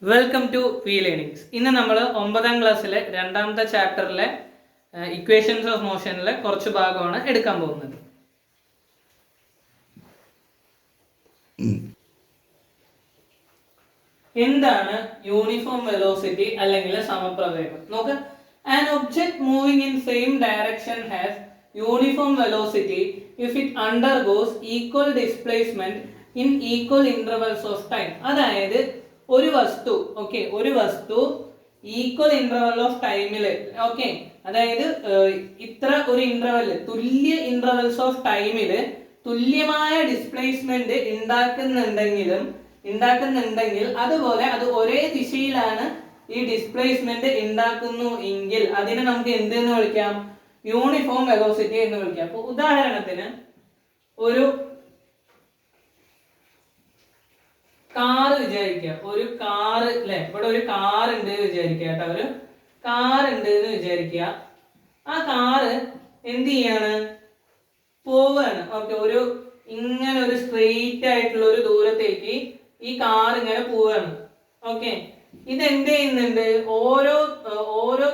Welcome to V learnings. ഇന്ന് നമ്മൾ 9ാം ക്ലാസ്സിലെ രണ്ടാമത്തെ ചാപ്റ്ററിലെ ഇക്വേഷൻസ് ഓഫ് മോഷനിലെ കുറച്ച് ഭാഗമാണ് എടുക്കാൻ പോകുന്നത്. എന്താണ് യൂണിഫോം വെലോസിറ്റി അല്ലെങ്കിൽ സമപ്രവേഗം? നോക്ക്, an object moving in same direction has uniform velocity if it undergoes equal displacement in equal intervals of time. അതായത് ഒരു വസ്തു ഈക്വൽ ഇന്റർവെൽ ഓഫ് ടൈമില് അതായത് ഇത്ര ഒരു ഇന്റർവെല് തുല്യ ഇന്റർവെൽസ് ഓഫ് ടൈമില് തുല്യമായ ഡിസ്പ്ലേസ്മെന്റ് ഉണ്ടാക്കുന്നുണ്ടെങ്കിൽ അതുപോലെ അത് ഒരേ ദിശയിലാണ് ഈ ഡിസ്പ്ലേസ്മെന്റ് ഉണ്ടാക്കുന്നു എങ്കിൽ അതിനെ നമുക്ക് എന്തെന്ന് വിളിക്കാം? യൂണിഫോം വെലോസിറ്റി എന്ന് വിളിക്കാം. അപ്പൊ ഉദാഹരണത്തിന് ഒരു കാറ് വിചാരിക്കുക. ഒരു കാറ് അല്ലെ, ഇവിടെ ഒരു കാർ ഉണ്ട് വിചാരിക്കുക കേട്ടോ. ഒരു കാർ ഉണ്ട് എന്ന് വിചാരിക്കുക. ആ കാറ് എന്ത് ചെയ്യാണ്? പോവാണ്. ഒരു ഇങ്ങനെ ഒരു സ്ട്രെയിറ്റ് ആയിട്ടുള്ള ഒരു ദൂരത്തേക്ക് ഈ കാർ ഇങ്ങനെ പോവാണ്. ഇത് എന്ത് ചെയ്യുന്നുണ്ട്? ഓരോ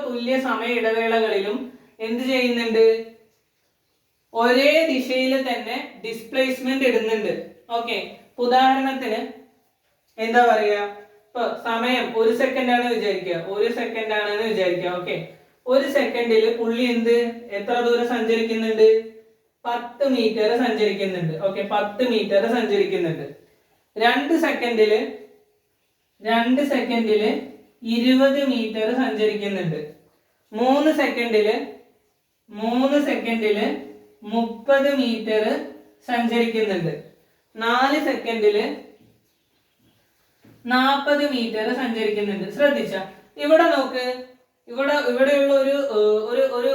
തുല്യ സമയ ഇടവേളകളിലും എന്ത് ചെയ്യുന്നുണ്ട്? ഒരേ ദിശയിൽ തന്നെ ഡിസ്പ്ലേസ്മെന്റ് ഇടുന്നുണ്ട്. ഉദാഹരണത്തിന് എന്താ പറയാ, ഇപ്പൊ സമയം 1 സെക്കൻഡ് ആണ് വിചാരിക്കുക. 1 സെക്കൻഡ് ആണെന്ന് വിചാരിക്കുക. ഒരു സെക്കൻഡില് പുള്ളി എത്ര ദൂരം സഞ്ചരിക്കുന്നുണ്ട്? 10 മീറ്റർ സഞ്ചരിക്കുന്നുണ്ട്. 10 മീറ്റർ സഞ്ചരിക്കുന്നുണ്ട്. 2 സെക്കൻഡില് 20 മീറ്റർ സഞ്ചരിക്കുന്നുണ്ട്. 3 സെക്കൻഡില് 30 മീറ്റർ സഞ്ചരിക്കുന്നുണ്ട്. 4 സെക്കൻഡില് 40 മീറ്റർ സഞ്ചരിക്കുന്നുണ്ട്. ശ്രദ്ധിച്ച ഇവിടെ നോക്ക്, ഇവിടെയുള്ള ഒരു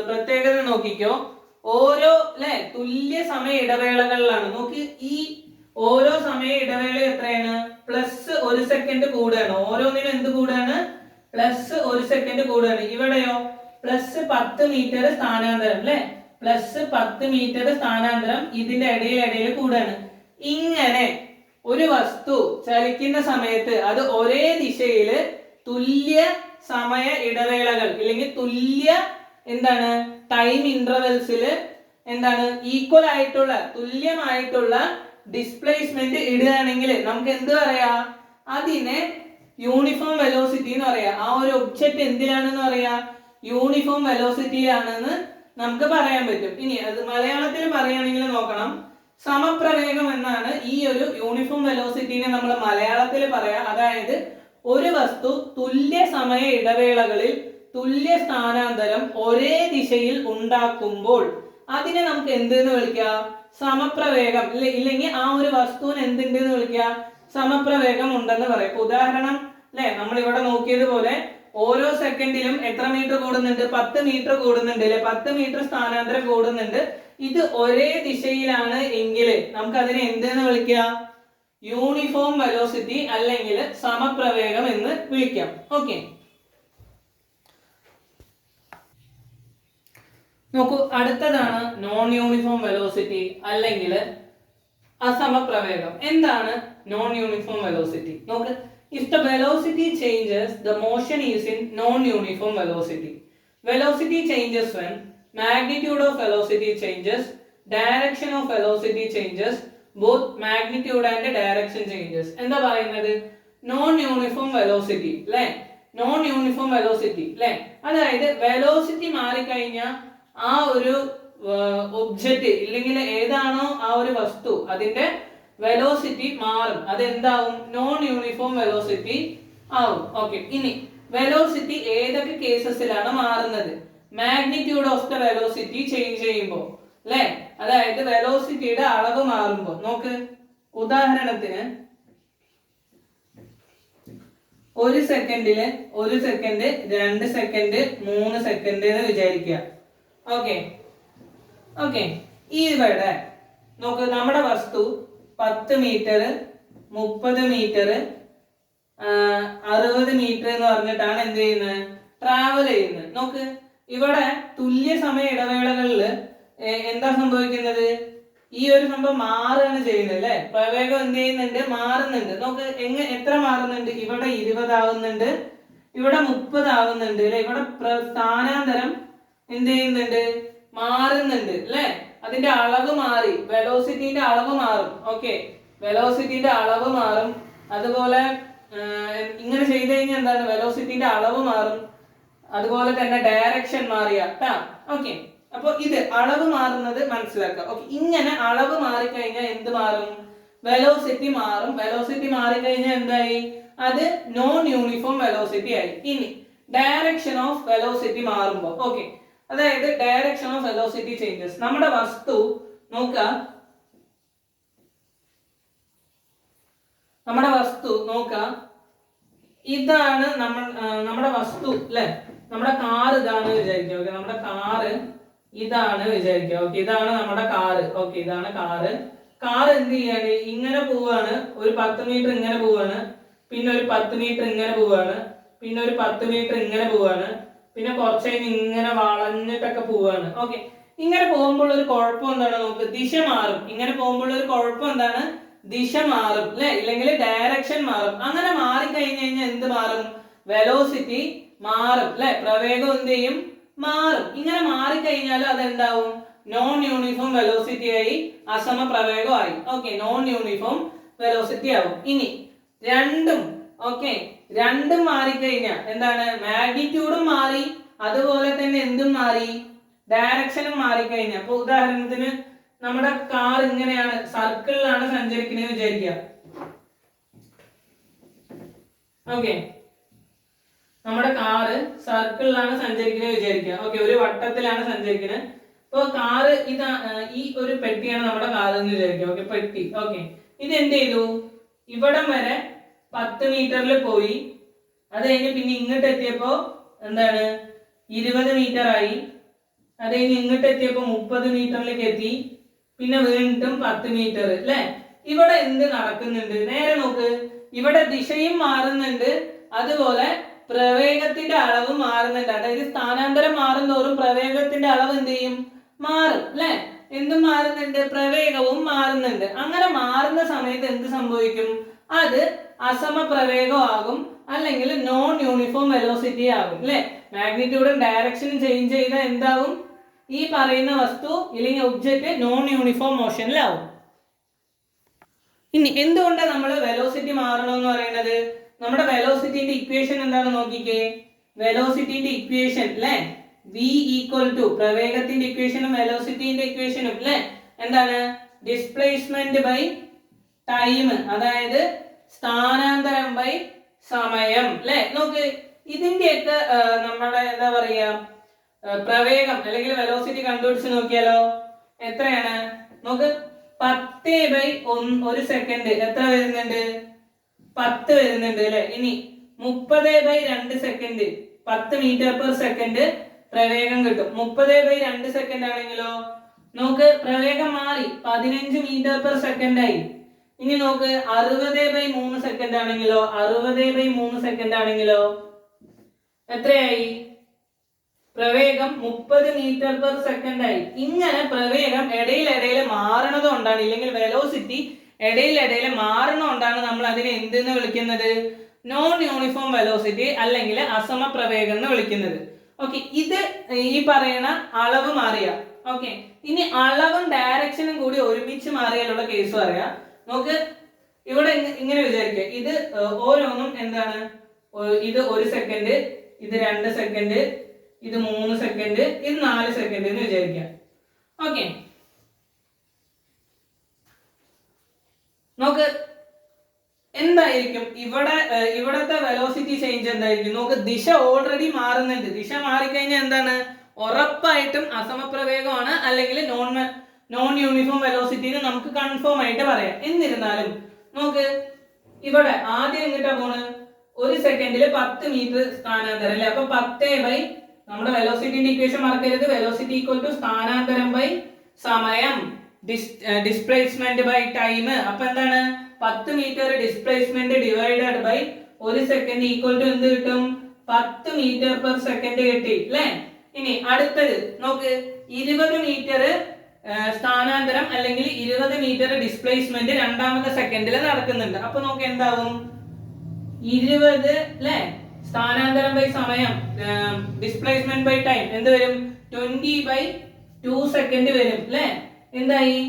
പ്രത്യേകത നോക്കിക്കോ. ഓരോ തുല്യ സമയ ഇടവേളകളിലാണ്. നോക്കി, ഈ ഓരോ സമയ ഇടവേള എത്രയാണ്? +1 സെക്കൻഡ് കൂടുകയാണ്. ഓരോന്നിനും എന്ത് കൂടുകയാണ്? +1 സെക്കൻഡ് കൂടുകയാണ്. ഇവിടെയോ +10 മീറ്റർ സ്ഥാനാന്തരം +10 മീറ്റർ സ്ഥാനാന്തരം ഇതിന്റെ ഇടയിൽ കൂടുകയാണ്. ഇങ്ങനെ ഒരു വസ്തു ചലിക്കുന്ന സമയത്ത് അത് ഒരേ ദിശയിൽ തുല്യ സമയ ഇടവേളകൾ അല്ലെങ്കിൽ തുല്യ ടൈം ഇന്റർവെൽസിൽ ഈക്വൽ ആയിട്ടുള്ള തുല്യമായിട്ടുള്ള ഡിസ്പ്ലേസ്മെന്റ് ഇടുകയാണെങ്കിൽ നമുക്ക് എന്ത് പറയാ? അതിനെ യൂണിഫോം വെലോസിറ്റി എന്ന് പറയാ. ആ ഒരു ഒബ്ജക്റ്റ് എന്തിനാണെന്ന് പറയാ? യൂണിഫോം വെലോസിറ്റിയിലാണെന്ന് നമുക്ക് പറയാൻ പറ്റും. ഇനി അത് മലയാളത്തിൽ പറയുകയാണെങ്കിൽ നോക്കണം, സമപ്രവേഗം എന്നാണ് ഈ ഒരു യൂണിഫോം വെലോസിറ്റിനെ നമ്മൾ മലയാളത്തിൽ പറയാം. അതായത് ഒരു വസ്തു തുല്യ സമയ ഇടവേളകളിൽ തുല്യ സ്ഥാനാന്തരം ഒരേ ദിശയിൽ ഉണ്ടാക്കുമ്പോൾ അതിനെ നമുക്ക് എന്തെന്ന് വിളിക്കാം? സമപ്രവേഗം. ഇല്ലെങ്കിൽ ആ ഒരു വസ്തുവിന് എന്തുണ്ടെന്ന് വിളിക്കാം? സമപ്രവേഗം ഉണ്ടെന്ന് പറയും. ഉദാഹരണം നമ്മൾ ഇവിടെ നോക്കിയതുപോലെ ഓരോ സെക്കൻഡിലും എത്ര മീറ്റർ കൂടുന്നുണ്ട്? 10 മീറ്റർ കൂടുന്നുണ്ട്. 10 മീറ്റർ സ്ഥാനാന്തരം കൂടുന്നുണ്ട്. ഇത് ഒരേ ദിശയിലാണ് എങ്കിൽ നമുക്ക് അതിനെ എന്തെന്ന് വിളിക്കാം? യൂണിഫോം വെലോസിറ്റി അല്ലെങ്കിൽ സമപ്രവേഗം എന്ന് വിളിക്കാം. നോക്കൂ, അടുത്തതാണ് നോൺ യൂണിഫോം വെലോസിറ്റി അല്ലെങ്കിൽ അസമപ്രവേഗം. എന്താണ് നോൺ യൂണിഫോം വെലോസിറ്റി? നോക്ക്, if the velocity changes, the motion is in non-uniform velocity. Velocity changes when magnitude of velocity changes, direction of velocity changes, both magnitude and direction changes. എന്താ പറയുന്നത്? Non uniform velocity non uniform velocity അതായത് velocity മാറിക്കഴിഞ്ഞാൽ ആ ഒരു object ഇല്ലെങ്കിൽ ഏതാണോ ആ ഒരു വസ്തു അതിന്റെ വെലോസിറ്റി മാറും. അതെന്താവും? നോൺ യൂണിഫോം വെലോസിറ്റി ആവും. ഇനി വെലോസിറ്റി ഏതൊക്കെ കേസസിലാണ് മാറുന്നത്? Magnitude of the velocity change ചെയ്യുമ്പോൾ അതായത് വെലോസിറ്റിയുടെ അളവ് മാറുമ്പോൾ. നോക്ക്, ഉദാഹരണത്തിന് 1 സെക്കൻഡില് 1 സെക്കൻഡ് 2 സെക്കൻഡ് 3 സെക്കൻഡ് എന്ന് വിചാരിക്കുക. ഇവിടെ നോക്ക്, നമ്മുടെ വസ്തു 10 മീറ്റർ 30 മീറ്റർ 60 മീറ്റർ എന്ന് പറഞ്ഞിട്ടാണ് എന്ത് ചെയ്യുന്നത്? ട്രാവൽ ചെയ്യുന്നത്. നോക്ക്, ഇവിടെ തുല്യ സമയ ഇടവേളകളിൽ എന്താ സംഭവിക്കുന്നത്? ഈ ഒരു സംഭവം മാറുകയാണ് ചെയ്യുന്നത് അല്ലെ. പ്രവേഗം എന്ത് ചെയ്യുന്നുണ്ട്? മാറുന്നുണ്ട്. നമുക്ക് എത്ര മാറുന്നുണ്ട്? ഇവിടെ 20 ആവുന്നുണ്ട്, ഇവിടെ 30 ആവുന്നുണ്ട് അല്ലെ. ഇവിടെ സ്ഥാനാന്തരം എന്ത് ചെയ്യുന്നുണ്ട്? മാറുന്നുണ്ട് അല്ലെ. അതിന്റെ അളവ് മാറി, വെലോസിറ്റിന്റെ അളവ് മാറും. ഓക്കെ, വെലോസിറ്റിന്റെ അളവ് മാറും. അതുപോലെ ഇങ്ങനെ ചെയ്ത് കഴിഞ്ഞാൽ എന്താണ്? വെലോസിറ്റിന്റെ അളവ് മാറും. അതുപോലെ തന്നെ ഡയറക്ഷൻ മാറിയ ട്ടാ. ഓക്കെ, അപ്പൊ ഇത് അളവ് മാറുന്നത് മനസ്സിലാക്കുക. ഓക്കെ, ഇങ്ങനെ അളവ് മാറിക്കഴിഞ്ഞാൽ എന്ത് മാറും? വെലോസിറ്റി മാറും. വെലോസിറ്റി മാറിക്കഴിഞ്ഞാൽ എന്തായി? അത് നോൺ യൂണിഫോം വെലോസിറ്റി ആയി. ഇനി ഡയറക്ഷൻ ഓഫ് വെലോസിറ്റി മാറുമ്പോൾ, ഓക്കെ, അതായത് ഡയറക്ഷൻ ഓഫ് വെലോസിറ്റി ചേഞ്ചസ്. നമ്മുടെ വസ്തു നോക്കുക, ഇതാണ് നമ്മുടെ വസ്തു അല്ലെ. നമ്മുടെ കാർ ഇതാണ് വിചാരിക്കുക. ഓക്കെ, നമ്മുടെ കാറ് ഇതാണ് വിചാരിക്കുക. ഓക്കെ, ഇതാണ് നമ്മുടെ കാറ്. ഓക്കെ, ഇതാണ് കാറ്. കാർ എന്ത് ചെയ്യാണ്? ഇങ്ങനെ പോവാണ്. ഒരു 10 മീറ്റർ ഇങ്ങനെ പോവാണ്, പിന്നെ ഒരു 10 മീറ്റർ ഇങ്ങനെ പോവാണ്, പിന്നെ ഒരു 10 മീറ്റർ ഇങ്ങനെ പോവാണ്, പിന്നെ കുറച്ച് കഴിഞ്ഞ് ഇങ്ങനെ വളഞ്ഞിട്ടൊക്കെ പോവാണ്. ഓക്കെ, ഇങ്ങനെ പോകുമ്പോൾ ഒരു കുഴപ്പം എന്താണ്? നമുക്ക് ദിശ മാറും. ഇങ്ങനെ പോകുമ്പോൾ ഒരു കുഴപ്പം എന്താണ്? ദിശ മാറും അല്ലെ, ഇല്ലെങ്കിൽ ഡയറക്ഷൻ മാറും. അങ്ങനെ മാറിക്കഴിഞ്ഞു കഴിഞ്ഞാൽ എന്ത് മാറും? വെലോസിറ്റി മാറും അല്ലെ. പ്രവേഗം എന്ത് ചെയ്യും? മാറും. ഇങ്ങനെ മാറിക്കഴിഞ്ഞാൽ അതെന്താവും? നോൺ യൂണിഫോം വെലോസിറ്റി ആയി, അസമ പ്രവേഗമായി. ഓക്കെ, നോൺ യൂണിഫോം വെലോസിറ്റി ആവും. ഇനി രണ്ടും മാറിക്കഴിഞ്ഞാൽ എന്താണ്? മാഗ്നിറ്റ്യൂഡും മാറി, അതുപോലെ തന്നെ എന്തും മാറി? ഡയറക്ഷനും മാറിക്കഴിഞ്ഞാൽ. അപ്പൊ ഉദാഹരണത്തിന് നമ്മുടെ കാർ ഇങ്ങനെയാണ്, സർക്കിളിലാണ് സഞ്ചരിക്കുന്നത് വിചാരിക്കുക. ഓക്കെ, നമ്മുടെ കാറ് സർക്കിളിലാണ് സഞ്ചരിക്കുന്നത് വിചാരിക്കുക. ഓക്കെ, ഒരു വട്ടത്തിലാണ് സഞ്ചരിക്കുന്നത്. ഇപ്പൊ കാറ് ഈ ഒരു പെട്ടിയാണ് നമ്മുടെ കാർ എന്ന് വിചാരിക്കുക. ഓക്കെ, പെട്ടി. ഓക്കെ, ഇത് എന്ത് ചെയ്തു? ഇവിടം വരെ 10 മീറ്ററിൽ പോയി. അത് കഴിഞ്ഞ് പിന്നെ ഇങ്ങോട്ട് എത്തിയപ്പോ എന്താണ്? 20 മീറ്റർ ആയി. അത് കഴിഞ്ഞ് ഇങ്ങോട്ട് എത്തിയപ്പോ 30 മീറ്ററിലേക്ക് എത്തി. പിന്നെ വീണ്ടും 10 മീറ്റർ അല്ലെ. ഇവിടെ എന്ത് നടക്കുന്നുണ്ട്? നേരെ നോക്ക്, ഇവിടെ ദിശയും മാറുന്നുണ്ട്, അതുപോലെ പ്രവേഗത്തിന്റെ അളവ് മാറുന്നുണ്ട്. അതായത് സ്ഥാനാന്തരം മാറുന്തോറും പ്രവേഗത്തിന്റെ അളവ് എന്ത് ചെയ്യും? മാറും അല്ലെ. എന്തും മാറുന്നുണ്ട്? പ്രവേഗവും മാറുന്നുണ്ട്. അങ്ങനെ മാറുന്ന സമയത്ത് എന്ത് സംഭവിക്കും? അത് അസമ പ്രവേഗമാകും, അല്ലെങ്കിൽ നോൺ യൂണിഫോം വെലോസിറ്റി ആകും അല്ലെ. മാഗ്നിറ്റ്യൂഡും ഡയറക്ഷനും ചേഞ്ച് ചെയ്താൽ എന്താവും? ഈ പറയുന്ന വസ്തു അല്ലെങ്കിൽ ഒബ്ജക്റ്റ് നോൺ യൂണിഫോം മോഷനിലാവും. ഇനി എന്തുകൊണ്ടാണ് നമ്മൾ വെലോസിറ്റി മാറണമെന്ന് പറയുന്നത്? നമ്മുടെ വെലോസിറ്റിന്റെ ഇക്വേഷൻ എന്താണ് നോക്കിക്കേ. വെലോസിറ്റിന്റെ ഇക്വേഷൻ അല്ലെ, v ഈക്വൽ ടു പ്രവേഗത്തിന്റെ ഇക്വേഷനും വെലോസിറ്റിന്റെ ഇക്വേഷനും അല്ലെ എന്താണ്? ഡിസ്പ്ലേസ്മെന്റ് ബൈ ടൈം, അതായത് സ്ഥാനാന്തരം ബൈ സമയം അല്ലെ. നോക്ക്, ഇതിന്റെയൊക്കെ നമ്മുടെ എന്താ പറയാ, പ്രവേഗം അല്ലെങ്കിൽ വെലോസിറ്റി കണ്ടുപിടിച്ച് നോക്കിയാലോ. എത്രയാണ്? നമുക്ക് 10/1 സെക്കൻഡ് എത്ര വരുന്നുണ്ട്? 10 വരുന്നുണ്ട് അല്ലെ. ഇനി 30/2 സെക്കൻഡ് 10 മീറ്റർ പെർ സെക്കൻഡ് പ്രവേഗം കിട്ടും. 30/2 സെക്കൻഡ് ആണെങ്കിലോ നമുക്ക് പ്രവേഗം മാറി, 15 മീറ്റർ പെർ സെക്കൻഡ് ആയി. ഇനി നോക്ക്, 60/3 സെക്കൻഡ് ആണെങ്കിലോ 60/3 സെക്കൻഡ് ആണെങ്കിലോ എത്രയായി? പ്രവേഗം 30 മീറ്റർ പെർ സെക്കൻഡ് ആയി. ഇങ്ങനെ പ്രവേഗം ഇടയിലിടയിൽ മാറണത് കൊണ്ടാണ്, ഇല്ലെങ്കിൽ വെലോസിറ്റി ഇടയിലിടയിൽ മാറണോണ്ടാണ് നമ്മൾ അതിനെ എന്തെന്ന് വിളിക്കുന്നത്? നോൺ യൂണിഫോം വെലോസിറ്റി അല്ലെങ്കിൽ അസമ പ്രവേഗം എന്ന് വിളിക്കുന്നത്. ഓക്കെ, ഇത് ഈ പറയുന്ന അളവ് മാറിയ. ഓക്കെ, ഇനി അളവും ഡയറക്ഷനും കൂടി ഒരുമിച്ച് മാറിയാലുള്ള കേസ് പറയാം. നമുക്ക് ഇവിടെ ഇങ്ങനെ വിചാരിക്കുക, ഇത് ഓരോന്നും എന്താണ്? ഇത് 1 സെക്കൻഡ്, ഇത് 2 സെക്കൻഡ്, ഇത് 3 സെക്കൻഡ്, ഇത് 4 സെക്കൻഡ് എന്ന് വിചാരിക്കാം. ഓക്കെ, നമുക്ക് എന്തായിരിക്കും ഇവിടത്തെ വെലോസിറ്റി ചേഞ്ച് എന്തായിരിക്കും? നമുക്ക് ദിശ ഓൾറെഡി മാറുന്നുണ്ട്. ദിശ മാറിക്കഴിഞ്ഞാൽ എന്താണ്? ഉറപ്പായിട്ടും അസമപ്രവേഗമാണ്, അല്ലെങ്കിൽ നോൺ യൂണിഫോം വെലോസിറ്റി എന്ന് നമുക്ക് കൺഫേം ആയിട്ട് പറയാം. എന്നിരുന്നാലും നമുക്ക് ഇവിടെ ആദ്യം എങ്ങോട്ടാ പോണ്? 1 സെക്കൻഡിൽ 10 മീറ്റർ സ്ഥാനാന്തരം അല്ലെ. അപ്പൊ 10 നമ്മുടെ വെലോസിറ്റിന്റെ ഇക്വേഷൻ മറക്കരുത്. വെലോസിറ്റി ഈക്വൽ ടു സ്ഥാനാന്തരം ബൈ സമയം, ഡിസ്പ്ലേസ്മെന്റ് ബൈ ടൈം. അപ്പൊ എന്താണ്? 10 meter displacement divided by 1 second equal to എന്ത് കിട്ടും? 10 മീറ്റർ പെർ സെക്കൻഡ് കിട്ടി അല്ലെ. ഇനി അടുത്തത് നോക്ക്, 20 മീറ്റർ സ്ഥാനാന്തരം അല്ലെങ്കിൽ 20 മീറ്റർ ഡിസ്പ്ലേസ്മെന്റ് രണ്ടാമത്തെ സെക്കൻഡിൽ നടക്കുന്നുണ്ട്. അപ്പൊ നമുക്ക് എന്താവും 20 അല്ലെ സ്ഥാനാന്തരം ബൈ സമയം ഡിസ്പ്ലേസ്മെന്റ് ബൈ ടൈം എന്ത് വരും 20/2 സെക്കൻഡ് വരും അല്ലെ. എന്തായി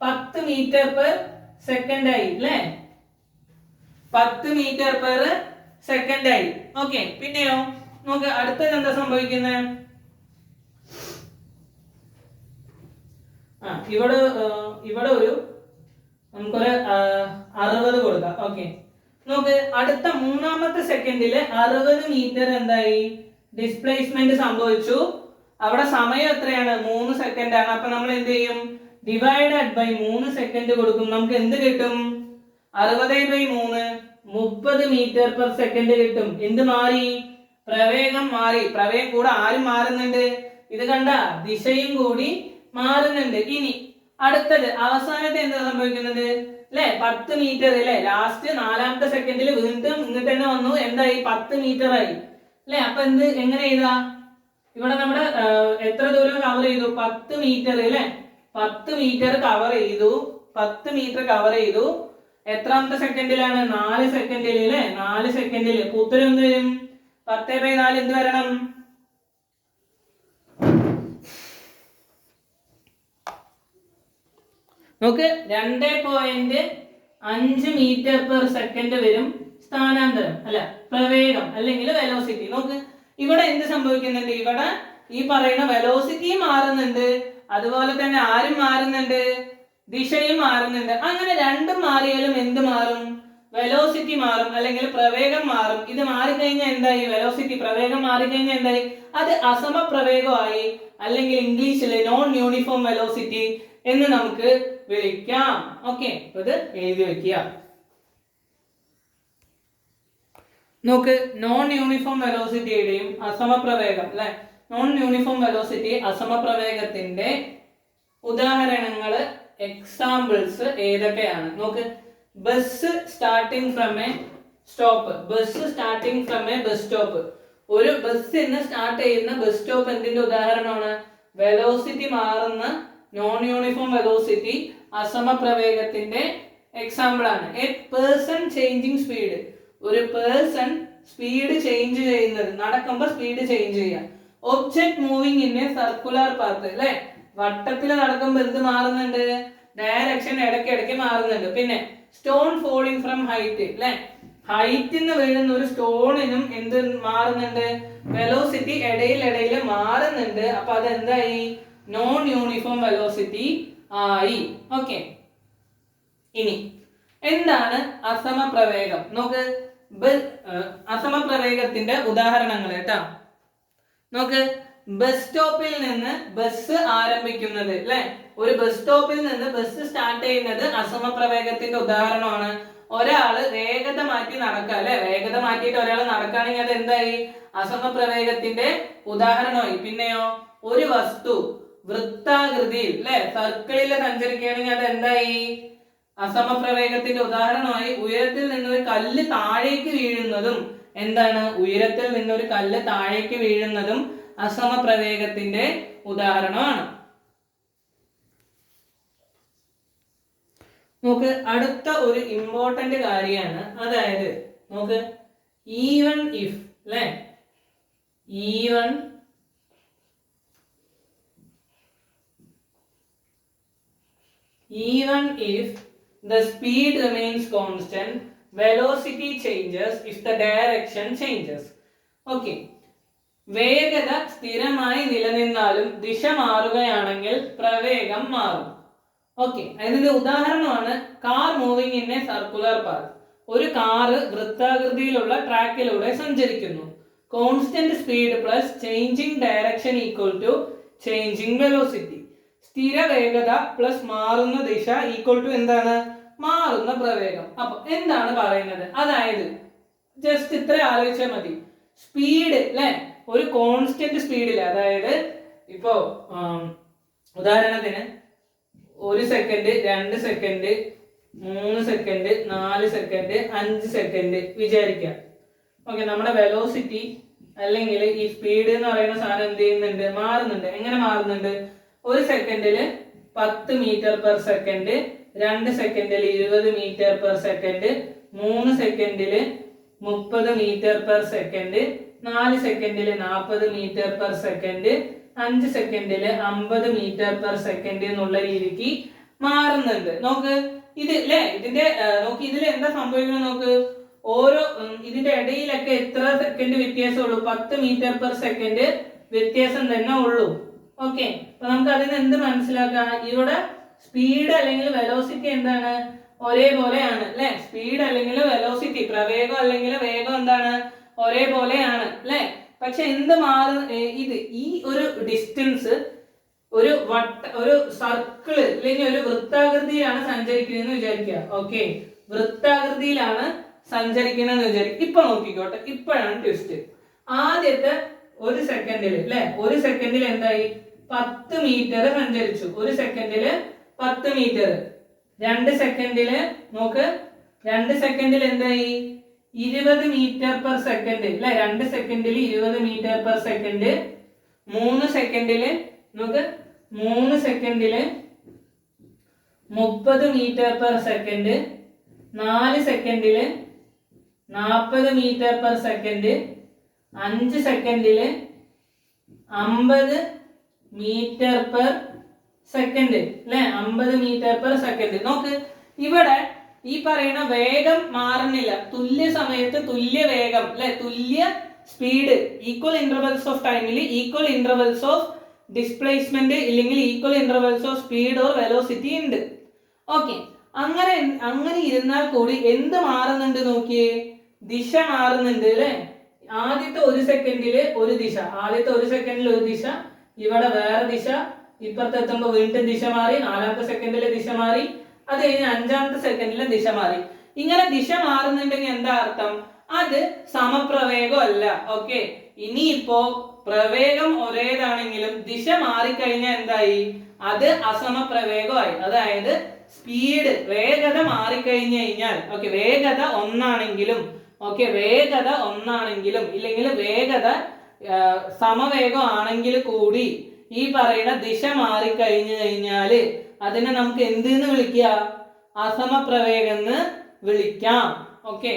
10 മീറ്റർ പെർ സെക്കൻഡ് ആയി അല്ലെ 10 മീറ്റർ പെർ സെക്കൻഡ് ആയി. ഓക്കെ പിന്നെയോ നമുക്ക് അടുത്തത് എന്താ സംഭവിക്കുന്നത് ഇവിടെ ഒരു നമുക്കൊരു 60 കൊടുക്കാം. ഓക്കെ നോക്ക് അടുത്ത മൂന്നാമത്തെ സെക്കൻഡില് 60 മീറ്റർ എന്തായി ഡിസ്പ്ലേസ്മെന്റ് സംഭവിച്ചു. അവിടെ സമയം എത്രയാണ് 3 സെക്കൻഡ് ആണ്. അപ്പൊ നമ്മൾ എന്ത് ചെയ്യും ഡിവൈഡഡ് ബൈ 3 സെക്കൻഡ് കൊടുക്കും. നമുക്ക് എന്ത് കിട്ടും 60/3 30 മീറ്റർ പെർ സെക്കൻഡ് കിട്ടും. എന്ത് മാറി പ്രവേഗം മാറി. പ്രവേഗം കൂടെ ആരും മാറുന്നുണ്ട് ഇത് കണ്ട ദിശയും കൂടി മാറുന്നുണ്ട്. ഇനി അടുത്തത് അവസാനത്തെ എന്താ സംഭവിക്കുന്നത് അല്ലെ 10 മീറ്റർ അല്ലെ ലാസ്റ്റ് നാലാമത്തെ സെക്കൻഡിൽ വീണ്ടും ഇങ്ങോട്ട് തന്നെ വന്നു. എന്തായി 10 മീറ്റർ ആയി അല്ലെ. അപ്പൊ എങ്ങനെ ചെയ്താ ഇവിടെ നമ്മുടെ എത്ര ദൂരം കവർ ചെയ്തു 10 മീറ്റർ അല്ലെ 10 മീറ്റർ കവർ ചെയ്തു. 10 മീറ്റർ കവർ ചെയ്തു. എത്രാമത്തെ സെക്കൻഡിലാണ് 4 സെക്കൻഡിൽ അല്ലെ 4 സെക്കൻഡിൽ. ഉത്തരം എന്ത് വരും 10/4 എന്ത് വരണം നോക്ക് 2.5 മീറ്റർ പെർ സെക്കൻഡ് വരും സ്ഥാനാന്തരം അല്ല പ്രവേഗം അല്ലെങ്കിൽ വെലോസിറ്റി. നോക്ക് ഇവിടെ എന്ത് സംഭവിക്കുന്നുണ്ട് ഇവിടെ ഈ പറയുന്ന വെലോസിറ്റി മാറുന്നുണ്ട് അതുപോലെ തന്നെ ആരും മാറുന്നുണ്ട് ദിശയും മാറുന്നുണ്ട്. അങ്ങനെ രണ്ടും മാറിയാലും എന്ത് മാറും വെലോസിറ്റി മാറും അല്ലെങ്കിൽ പ്രവേഗം മാറും. ഇത് മാറിക്കഴിഞ്ഞാൽ എന്തായി വെലോസിറ്റി പ്രവേഗം മാറിക്കഴിഞ്ഞാൽ എന്തായി അത് അസമപ്രവേഗമായി അല്ലെങ്കിൽ ഇംഗ്ലീഷിൽ നോൺ യൂണിഫോം വെലോസിറ്റി എന്ന് നമുക്ക് വിളിക്കാം. ഓക്കെ ഇത് എഴുതി വെക്കുക. നോക്ക് നോൺ യൂണിഫോം വെലോസിറ്റിയുടെയും അസമപ്രവേഗം അല്ലെ നോൺ യൂണിഫോം വെലോസിറ്റി അസമപ്രവേഗത്തിന്റെ ഉദാഹരണങ്ങള് എക്സാമ്പിൾസ് ഏതൊക്കെയാണ് നോക്ക്. Bus starting from A stop. Bus starting from A bus stop. ഒരു ബസ്സിന് സ്റ്റാർട്ട് ചെയ്യുന്ന ബസ് സ്റ്റോപ്പ് എന്തിന്റെ ഉദാഹരണമാണ് വെലോസിറ്റി മാറുന്ന നോൺ യൂണിഫോം വെലോസിറ്റി അസമപ്രവേഗത്തിന്റെ എക്സാമ്പിൾ ആണ്. A person changing speed. ഒരു പേഴ്സൺ സ്പീഡ് ചേഞ്ച് ചെയ്യുന്നത് നടക്കുമ്പോൾ സ്പീഡ് ചേഞ്ച് ചെയ്യാം. Object moving in a circular path അല്ലെ വട്ടത്തിൽ നടക്കുമ്പോൾ എന്ത് മാറുന്നുണ്ട് ഡയറക്ഷൻ ഇടയ്ക്കിടയ്ക്ക് മാറുന്നുണ്ട്. പിന്നെ സ്റ്റോൺ ഫോളിങ് ഫ്രം ഹൈറ്റ് അല്ലെ ഹൈറ്റിൽ നിന്ന് വീഴുന്ന ഒരു സ്റ്റോണിനും എന്ത് മാറുന്നുണ്ട് വെലോസിറ്റി ഇടയിൽ മാറുന്നുണ്ട്. അപ്പൊ അതെന്തായി നോൺ യൂണിഫോം വെലോസിറ്റി ആയി. ഓക്കെ ഇനി എന്താണ് അസമപ്രവേഗം നോക്ക്. അസമപ്രവേഗത്തിന്റെ ഉദാഹരണങ്ങൾ കേട്ടോ നോക്ക്. ബസ് സ്റ്റോപ്പിൽ നിന്ന് ബസ് ആരംഭിക്കുന്നത് അല്ലെ ഒരു ബസ് സ്റ്റോപ്പിൽ നിന്ന് ബസ് സ്റ്റാർട്ട് ചെയ്യുന്നത് അസമപ്രവേഗത്തിന്റെ ഉദാഹരണമാണ്. ഒരാള് വേഗത മാറ്റി നടക്കുക അല്ലെ വേഗത മാറ്റിയിട്ട് ഒരാൾ നടക്കുകയാണെങ്കിൽ അത് എന്തായി അസമപ്രവേഗത്തിന്റെ ഉദാഹരണമായി. പിന്നെയോ ഒരു വസ്തു വൃത്താകൃതിയിൽ അല്ലെ സർക്കിളിൽ സഞ്ചരിക്കുകയാണെങ്കിൽ അത് എന്തായി അസമപ്രവേഗത്തിന്റെ ഉദാഹരണമായി. ഉയരത്തിൽ നിന്നൊരു കല്ല് താഴേക്ക് വീഴുന്നതും എന്താണ് ഉയരത്തിൽ നിന്നൊരു കല്ല് താഴേക്ക് വീഴുന്നതും അസമപ്രവേഗത്തിന്റെ ഉദാഹരണമാണ്. നോക്ക് അടുത്ത ഒരു ഇമ്പോർട്ടന്റ് കാര്യമാണ്. അതായത് നോക്ക് ഈവൻ ഇഫ് അല്ലെ even if the speed remains constant velocity changes if the direction changes. Okay വേഗത സ്ഥിരമായി നിലനിന്നാലും ദിശ മാറുകയാണെങ്കിൽ പ്രവേഗം മാറും. ഓക്കെ അതിന്റെ ഉദാഹരണമാണ് car moving in a circular path. ഒരു കാറ് വൃത്താകൃതിയിലുള്ള ട്രാക്കിലൂടെ സഞ്ചരിക്കുന്നു. Constant speed plus changing direction equal to changing velocity. സ്ഥിര വേഗത പ്ലസ് മാറുന്ന ദിശ ഈക്വൽ ടു എന്താണ് മാറുന്ന പ്രവേഗം. അപ്പൊ എന്താണ് പറയുന്നത് അതായത് ജസ്റ്റ് ഇത്ര ആലോചിച്ചാൽ മതി. സ്പീഡ് അല്ലെ ഒരു കോൺസ്റ്റന്റ് സ്പീഡിൽ അതായത് ഇപ്പോ ഉദാഹരണത്തിന് 1 second 2 second 3 second 4 second 5 second വിചാരിക്കാം. ഓക്കെ നമ്മുടെ വെലോസിറ്റി അല്ലെങ്കിൽ ഈ സ്പീഡ് എന്ന് പറയുന്ന സാധനം എന്ത് ചെയ്യുന്നുണ്ട് മാറുന്നുണ്ട്. എങ്ങനെ മാറുന്നുണ്ട് 1 സെക്കൻഡില് 10 മീറ്റർ പെർ സെക്കൻഡ്, 2 സെക്കൻഡിൽ 20 മീറ്റർ പെർ സെക്കൻഡ്, 3 സെക്കൻഡിൽ 30 മീറ്റർ പെർ സെക്കൻഡ്, 4 സെക്കൻഡിൽ 40 മീറ്റർ പെർ സെക്കൻഡ്, 5 സെക്കൻഡിൽ 50 മീറ്റർ പെർ സെക്കൻഡ് എന്നുള്ള രീതിക്ക് മാറുന്നുണ്ട്. നോക്ക് ഇത് അല്ലേ, ഇതിന്റെ നോക്കി ഇതിൽ എന്താ സംഭവിക്കുന്നത് നോക്ക്. ഓരോ ഇതിന്റെ ഇടയിലൊക്കെ എത്ര സെക്കൻഡ് വ്യത്യാസമുള്ളൂ? 10 മീറ്റർ പെർ സെക്കൻഡ് വ്യത്യാസം തന്നെ ഉള്ളൂ. ഓക്കെ, അപ്പൊ നമുക്ക് അതിന് എന്ത് മനസ്സിലാക്കാം? ഇവിടെ സ്പീഡ് അല്ലെങ്കിൽ വെലോസിറ്റി എന്താണ്? ഒരേപോലെയാണ് അല്ലെ. സ്പീഡ് അല്ലെങ്കിൽ വെലോസിറ്റി, പ്രവേഗം അല്ലെങ്കിൽ വേഗം എന്താണ്? ഒരേപോലെയാണ് അല്ലെ. പക്ഷെ എന്ത് ഇത് ഈ ഒരു ഡിസ്റ്റൻസ് ഒരു ഒരു സർക്കിള് അല്ലെങ്കിൽ ഒരു വൃത്താകൃതിയിലാണ് സഞ്ചരിക്കുന്നതെന്ന് വിചാരിക്കുക. ഓക്കെ, വൃത്താകൃതിയിലാണ് സഞ്ചരിക്കുന്നതെന്ന് വിചാരിക്കുക. ഇപ്പൊ നോക്കിക്കോട്ടെ, ഇപ്പോഴാണ് ട്വിസ്റ്റ്. ആദ്യത്തെ 1 സെക്കൻഡിൽ അല്ലെ, 1 സെക്കൻഡിൽ എന്തായി? 10 മീറ്റർ സഞ്ചരിച്ചു. 1 സെക്കൻഡില് 10 മീറ്റർ. 2 സെക്കൻഡില് നോക്ക്, 2 സെക്കൻഡിൽ എന്തായി? 20 മീറ്റർ പെർ സെക്കൻഡ് അല്ലെ. 2 സെക്കൻഡിൽ 20 മീറ്റർ പെർ സെക്കൻഡ്. 3 സെക്കൻഡില് നോക്ക്, 3 സെക്കൻഡില് 30 മീറ്റർ പെർ സെക്കൻഡ്. 4 സെക്കൻഡില് 40 മീറ്റർ പെർ സെക്കൻഡ്. 5 സെക്കൻഡില് 50 മീറ്റർ പെർ സെക്കൻഡ് അല്ലെ. 50 മീറ്റർ പെർ സെക്കൻഡ്. നോക്ക്, ഇവിടെ ഈ പറയുന്ന വേഗം മാറുന്നില്ല. തുല്യ സമയത്ത് തുല്യ വേഗം അല്ലെ, തുല്യ സ്പീഡ്, ഈക്വൽ ഇന്റർവെൽസ് ഓഫ് ടൈമിൽ ഈക്വൽ ഇന്റർവെൽസ് ഓഫ് ഡിസ്പ്ലേസ്മെന്റ് ഇല്ലെങ്കിൽ equal intervals of speed or velocity ഉണ്ട്. ഓക്കെ, അങ്ങനെ ഇരുന്നാൽ കൂടി എന്ത് മാറുന്നുണ്ട് നോക്കിയേ? ദിശ മാറുന്നുണ്ട് അല്ലെ. ആദ്യത്തെ 1 സെക്കൻഡില് ഒരു ദിശ, ആദ്യത്തെ 1 സെക്കൻഡിൽ ഒരു ദിശ, ഇവിടെ വേറെ ദിശ, ഇപ്പുറത്തെത്തുമ്പോ വീണ്ടും ദിശ മാറി, 4ാമത്തെ സെക്കൻഡിലെ ദിശ മാറി, അത് കഴിഞ്ഞ് 5ാമത്തെ സെക്കൻഡിലെ ദിശ മാറി. ഇങ്ങനെ ദിശ മാറുന്നുണ്ടെങ്കിൽ എന്താ അർത്ഥം? അത് സമപ്രവേഗം അല്ല. ഓക്കെ, ഇനിയിപ്പോ പ്രവേഗം ഒരേതാണെങ്കിലും ദിശ മാറിക്കഴിഞ്ഞാൽ എന്തായി? അത് അസമപ്രവേഗമായി. അതായത് സ്പീഡ്, വേഗത മാറിക്കഴിഞ്ഞു കഴിഞ്ഞാൽ, ഓക്കെ, വേഗത ഒന്നാണെങ്കിലും, ഓക്കെ, വേഗത ഒന്നാണെങ്കിലും ഇല്ലെങ്കിൽ വേഗത സമവേഗം ആണെങ്കിൽ കൂടി ഈ പറയുന്ന ദിശ മാറിക്കഴിഞ്ഞു കഴിഞ്ഞാല് അതിനെ നമുക്ക് എന്തെന്ന് വിളിക്കുക? അസമപ്രവേഗം എന്ന് വിളിക്കാം. ഓക്കെ.